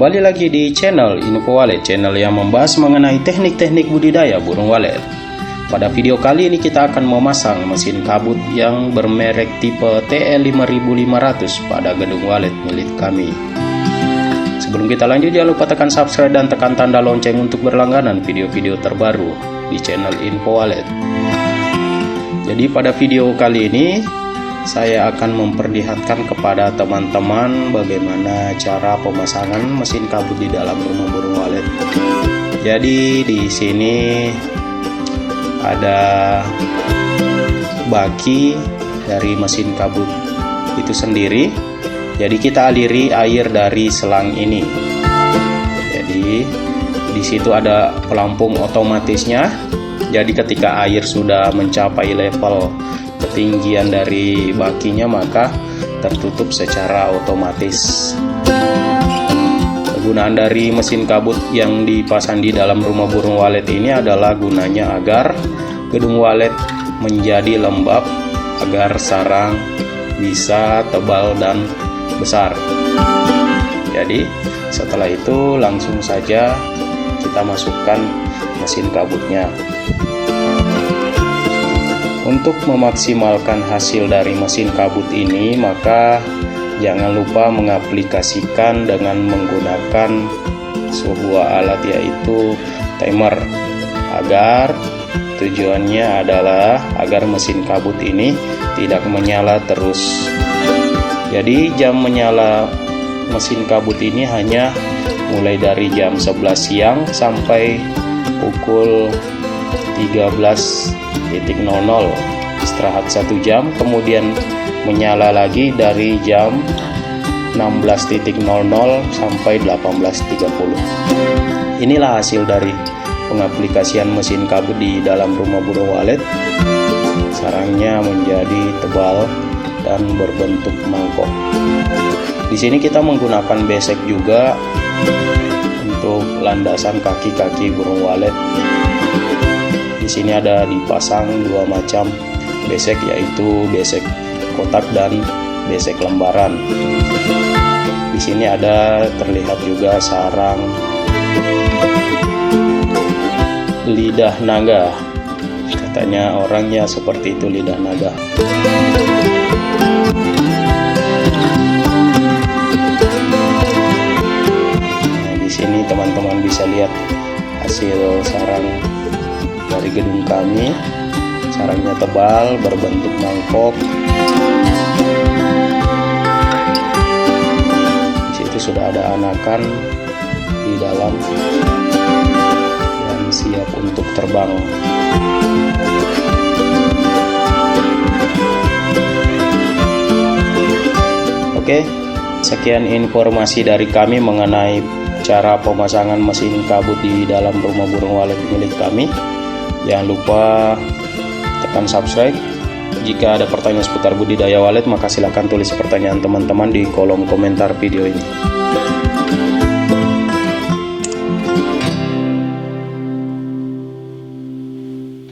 Kembali lagi di channel Info Walet, channel yang membahas mengenai teknik-teknik budidaya burung walet. Pada video kali ini kita akan memasang mesin kabut yang bermerek tipe TL5500 pada gedung walet milik kami. Sebelum kita lanjut, jangan lupa tekan subscribe dan tekan tanda lonceng untuk berlangganan video-video terbaru di channel Info Walet. Jadi pada video kali ini saya akan memperlihatkan kepada teman-teman bagaimana cara pemasangan mesin kabut di dalam rumah burung walet. Jadi di sini ada baki dari mesin kabut itu sendiri. Jadi kita aliri air dari selang ini. Jadi di situ ada pelampung otomatisnya. Jadi ketika air sudah mencapai level ketinggian dari bakinya, maka tertutup secara otomatis. Kegunaan dari mesin kabut yang dipasang di dalam rumah burung walet ini adalah gunanya agar gedung walet menjadi lembab, agar sarang bisa tebal dan besar. Jadi setelah itu langsung saja kita masukkan mesin kabutnya. Untuk memaksimalkan hasil dari mesin kabut ini, maka jangan lupa mengaplikasikan dengan menggunakan sebuah alat, yaitu timer, agar tujuannya adalah agar mesin kabut ini tidak menyala terus. Jadi jam menyala mesin kabut ini hanya mulai dari jam 11 siang sampai pukul 13.00, istirahat 1 jam, kemudian menyala lagi dari jam 16.00 sampai 18.30. Inilah hasil dari pengaplikasian mesin kabut di dalam rumah burung walet. Sarangnya menjadi tebal dan berbentuk mangkok. Di sini kita menggunakan besek juga untuk landasan kaki-kaki burung walet. Di sini ada dipasang dua macam besek, yaitu besek kotak dan besek lembaran. Di sini ada terlihat juga sarang lidah naga. Katanya orangnya seperti itu, lidah naga. Nah, di sini teman-teman bisa lihat hasil sarang dari gedung kami. Sarangnya tebal, berbentuk mangkok. Di situ sudah ada anakan di dalam dan siap untuk terbang. Oke, sekian informasi dari kami mengenai cara pemasangan mesin kabut di dalam rumah burung walet milik kami. Jangan lupa tekan subscribe. Jika ada pertanyaan seputar budidaya walet, maka silakan tulis pertanyaan teman-teman di kolom komentar video ini.